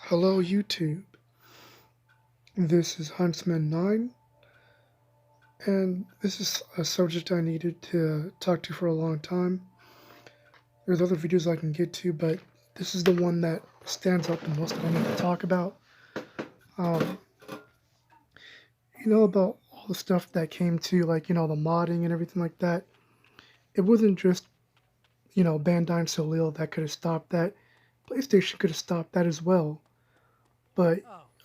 Hello YouTube, this is Huntsman9, and this is a subject I needed to talk to for a long time. There's other videos I can get to, but this is the one that stands out the most that I need to talk about. Um, about all the stuff that came to, the modding and everything like that. It wasn't just, Bandai Soliel that could have stopped that. PlayStation could have stopped that as well, but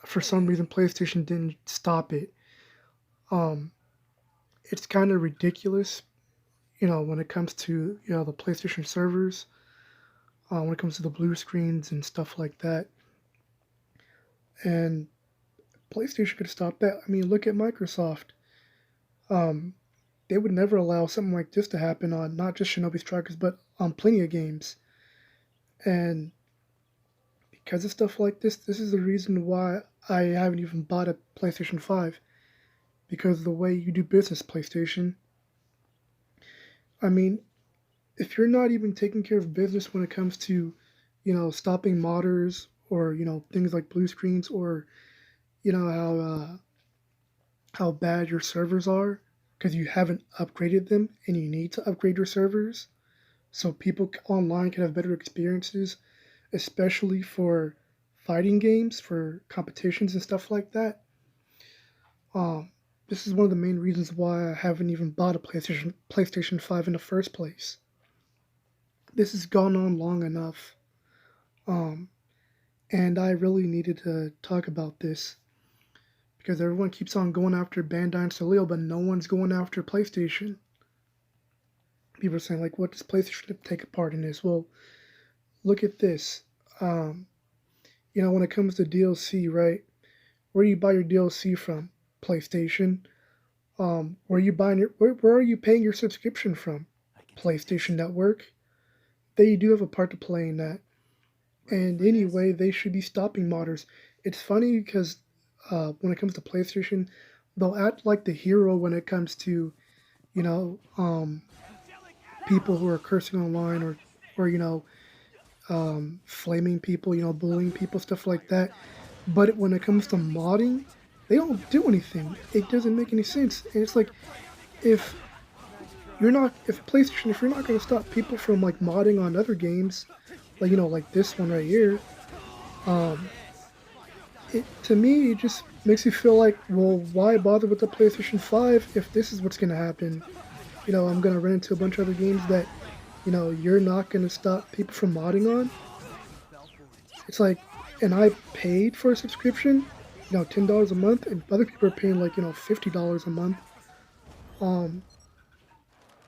for some reason PlayStation didn't stop it. Um, it's kind of ridiculous, when it comes to, the PlayStation servers, when it comes to the blue screens and stuff like that. And PlayStation could stop that. I mean, look at Microsoft. Um, they would never allow something like this to happen on not just Shinobi Strikers, but on plenty of games. And because of stuff like this is the reason why I haven't even bought a PlayStation 5. Because of the way you do business, PlayStation. I mean, if you're not even taking care of business when it comes to, stopping modders or, things like blue screens or, how bad your servers are because you haven't upgraded them and you need to upgrade your servers so people online can have better experiences, especially for fighting games, for competitions and stuff like that. Um, this is one of the main reasons why I haven't even bought a PlayStation 5 in the first place. This has gone on long enough. Um, and I really needed to talk about this because everyone keeps on going after Bandai and Soliel, but no one's going after PlayStation. People are saying, what does PlayStation take a part in this? Well, look at this. When it comes to DLC, right? Where do you buy your DLC from? PlayStation. Where are you buying where are you paying your subscription from? PlayStation Network. They do have a part to play in that. And anyway, they should be stopping modders. It's funny because when it comes to PlayStation, they'll act like the hero when it comes to, you know, um, people who are cursing online or flaming people, bullying people, stuff like that. But when it comes to modding, they don't do anything. It doesn't make any sense. And it's like, if if you're not going to stop people from modding on other games, like this one right here, um, to me, it just makes you feel like, well, why bother with the PlayStation 5 if this is what's going to happen? I'm going to run into a bunch of other games that, you're not going to stop people from modding on. It's like, and I paid for a subscription, $10 a month, and other people are paying $50 a month. Um,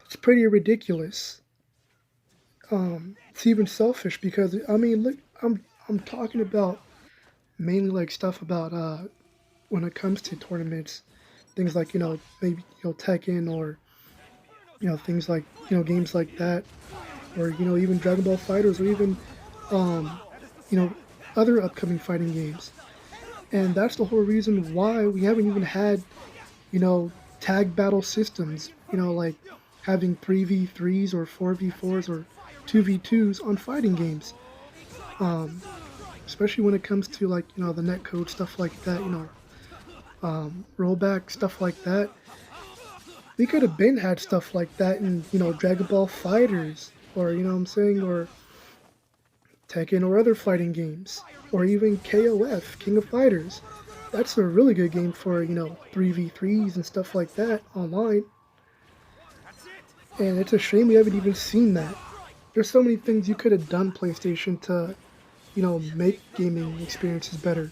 it's pretty ridiculous. It's even selfish because I mean, look, I'm talking about mainly stuff about when it comes to tournaments, things like maybe Tekken or things like games like that, or even Dragon Ball Fighters or even um, you know other upcoming fighting games. And that's the whole reason why we haven't even had you know tag battle systems. Having 3v3s or 4v4s or 2v2s on fighting games. Um, Especially when it comes to the netcode stuff like that. Rollback stuff like that. We could have been had stuff like that in Dragon Ball Fighters or what I'm saying, or Tekken or other fighting games, or even KOF, King of Fighters. That's a really good game for 3v3s and stuff like that online. And it's a shame we haven't even seen that. There's so many things you could have done, PlayStation, to make gaming experiences better.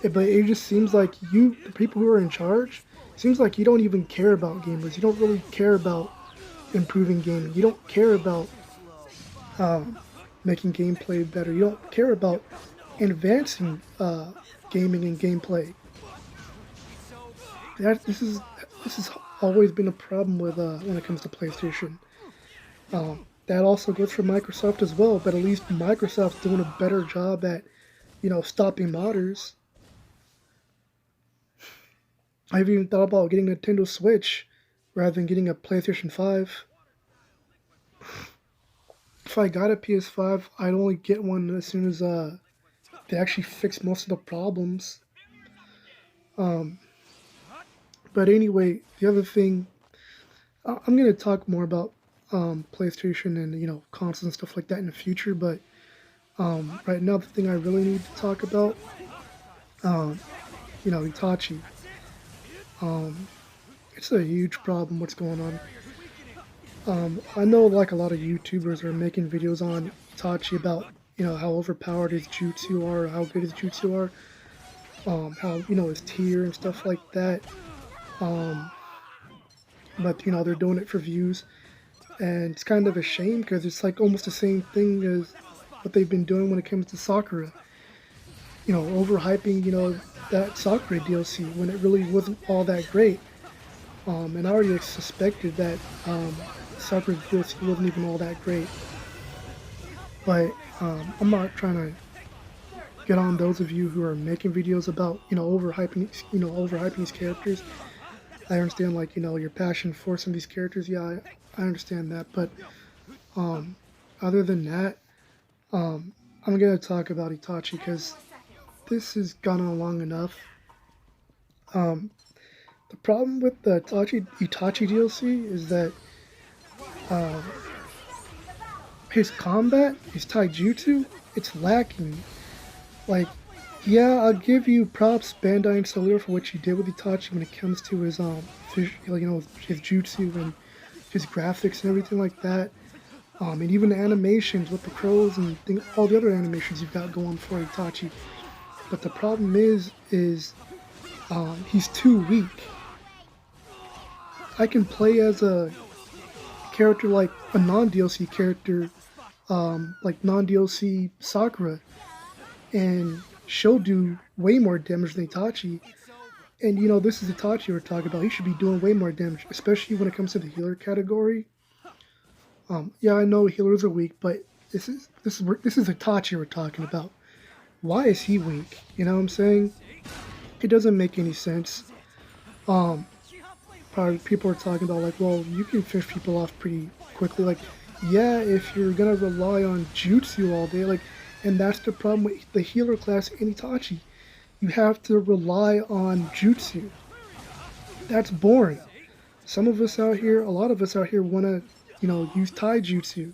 But it just seems like the people who are in charge, seems like you don't even care about gamers. You don't really care about improving gaming. You don't care about making gameplay better. You don't care about advancing gaming and gameplay. This has always been a problem with when it comes to PlayStation. That also goes for Microsoft as well, but at least Microsoft's doing a better job at, stopping modders. I've even thought about getting a Nintendo Switch rather than getting a PlayStation 5. If I got a PS5, I'd only get one as soon as they actually fixed most of the problems. Um, but anyway, the other thing I'm gonna talk more about PlayStation and consoles and stuff like that in the future. But right now, the thing I really need to talk about, um, Itachi. Um, it's a huge problem. What's going on? I know like a lot of YouTubers are making videos on Itachi about how overpowered his jutsu are, how good his jutsu are, how his tier and stuff like that. Um, but they're doing it for views, and it's kind of a shame because it's like almost the same thing as what they've been doing when it comes to Sakura. Overhyping that Sakura DLC when it really wasn't all that great. And I already suspected that Sakura's DLC wasn't even all that great. But I'm not trying to get on those of you who are making videos about overhyping these characters. I understand like your passion for some of these characters. Yeah, I understand that. But um, other than that, I'm gonna talk about Itachi because this has gone on long enough. Um, the problem with the Itachi DLC is that uh, his combat, his taijutsu, it's lacking. Like, yeah, I'll give you props, Bandai and Soliel, for what you did with Itachi when it comes to his his jutsu and his graphics and everything like that. And even the animations with the crows and all the other animations you've got going for Itachi. But the problem is he's too weak. I can play as a character like a non-DLC character, like non-DLC Sakura, and she'll do way more damage than Itachi. And this is Itachi we're talking about. He should be doing way more damage, especially when it comes to the healer category. Yeah, I know healers are weak, but this is Itachi we're talking about. Why is he weak? You know what I'm saying? It doesn't make any sense. Um, Probably people are talking about like, well, you can finish people off pretty quickly. Like, yeah, if you're gonna rely on jutsu all day, like, and that's the problem with the healer class in Itachi. You have to rely on jutsu. That's boring. Some of us out here, a lot of us out here, wanna, use taijutsu.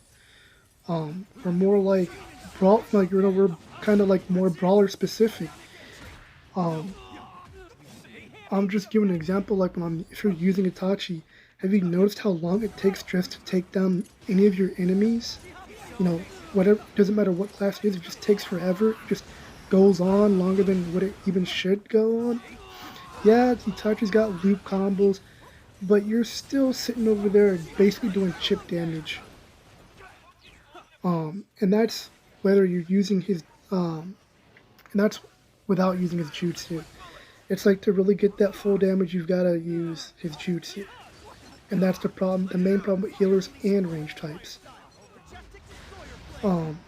We're more like we're kind of like more brawler specific. Um, I'm just giving an example, like if you're using Itachi, have you noticed how long it takes just to take down any of your enemies? You know, whatever, doesn't matter what class it is, it just takes forever. It just goes on longer than what it even should go on. Yeah, Itachi's got loop combos, but you're still sitting over there basically doing chip damage. And that's whether you're using his, and that's without using his jutsu. It's like to really get that full damage, you've got to use his jutsu. And that's the problem, the main problem with healers and range types. Um,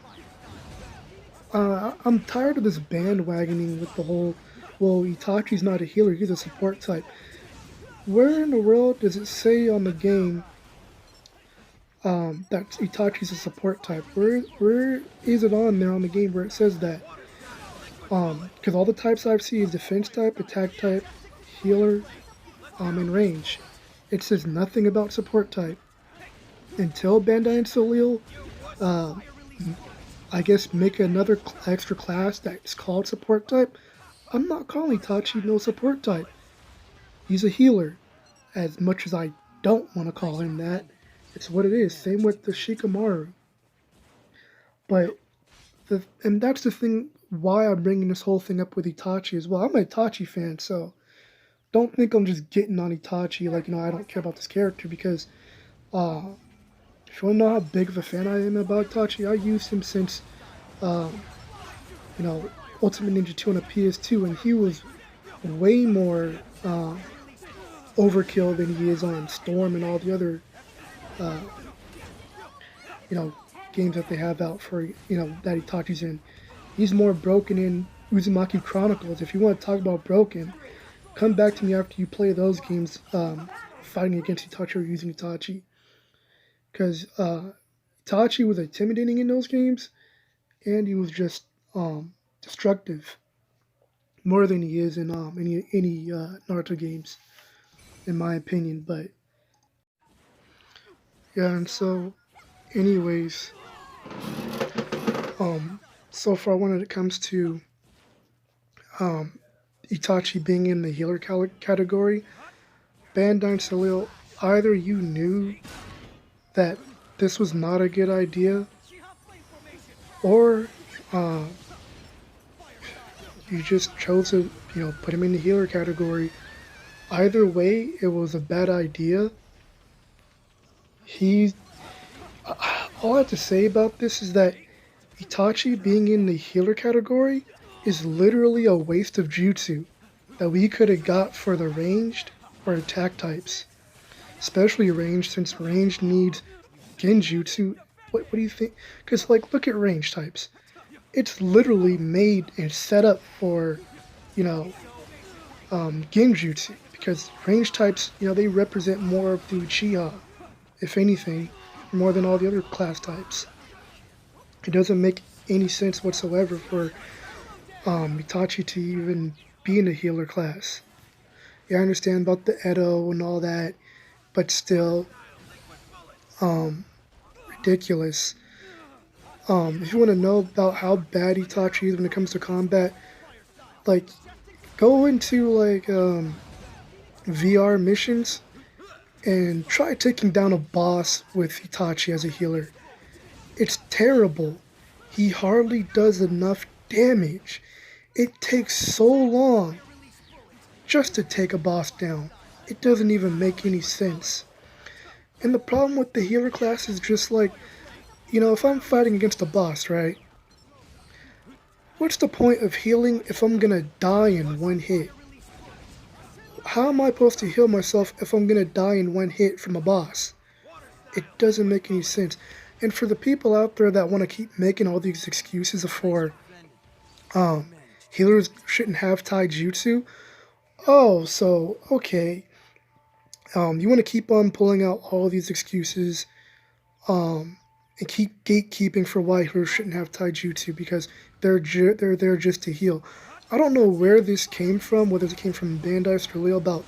I'm tired of this bandwagoning with the whole, well, Itachi's not a healer, he's a support type. Where in the world does it say on the game that Itachi's a support type? Where is it on there on the game where it says that? Because all the types I've seen is defense type, attack type, healer, and range. It says nothing about support type. Until Bandai and Soliel, uh, I guess, make another extra class that's called support type, I'm not calling Itachi no support type. He's a healer. As much as I don't want to call him that, it's what it is. Same with the Shikamaru. But and that's the thing why I'm bringing this whole thing up with Itachi as well. I'm an Itachi fan, so don't think I'm just getting on Itachi like I don't care about this character because uh, if you want to know how big of a fan I am about Itachi, I used him since um, Ultimate Ninja 2 on a PS2, and he was way more overkill than he is on Storm and all the other uh, you know games that they have out for that Itachi's in. He's more broken in Uzumaki Chronicles. If you want to talk about broken, come back to me after you play those games, fighting against Itachi or using Itachi. Because Itachi was intimidating in those games, and he was just destructive more than he is in any Naruto games, in my opinion. But yeah, and so anyways, um, so far when it comes to um, Itachi being in the healer category, Bandai Soliel, either you knew that this was not a good idea, or uh, you just chose to, put him in the healer category. Either way, it was a bad idea. He, all I have to say about this is that Itachi being in the healer category is literally a waste of jutsu that we could have got for the ranged or attack types. Especially ranged, since ranged needs genjutsu. What do you think? Because, like, look at range types. It's literally made and set up for, you know, genjutsu. Because range types, they represent more of the Uchiha, if anything, more than all the other class types. It doesn't make any sense whatsoever for Itachi to even be in a healer class. Yeah, I understand about the Edo and all that, but still, ridiculous. If you want to know about how bad Itachi is when it comes to combat, like, go into, like, VR missions and try taking down a boss with Itachi as a healer. It's terrible. He hardly does enough damage. It takes so long just to take a boss down. It doesn't even make any sense. And the problem with the healer class is just like, if I'm fighting against a boss, right? What's the point of healing if I'm gonna die in one hit? How am I supposed to heal myself if I'm gonna die in one hit from a boss? It doesn't make any sense. And for the people out there that want to keep making all these excuses for healers shouldn't have taijutsu, okay. You want to keep on pulling out all these excuses and keep gatekeeping for why healers shouldn't have taijutsu because they're there just to heal. I don't know where this came from, whether it came from Bandai Soliel about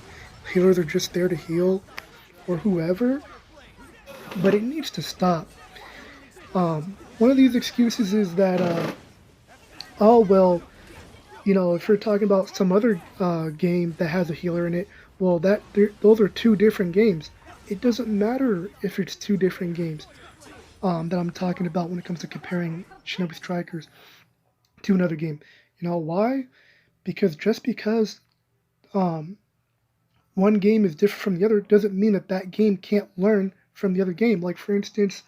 healers are just there to heal or whoever, but it needs to stop. One of these excuses is that, if you're talking about some other game that has a healer in it, well, those are two different games. It doesn't matter if it's two different games that I'm talking about when it comes to comparing Shinobi Strikers to another game. You know why? Because one game is different from the other doesn't mean that game can't learn from the other game. Like, for instance,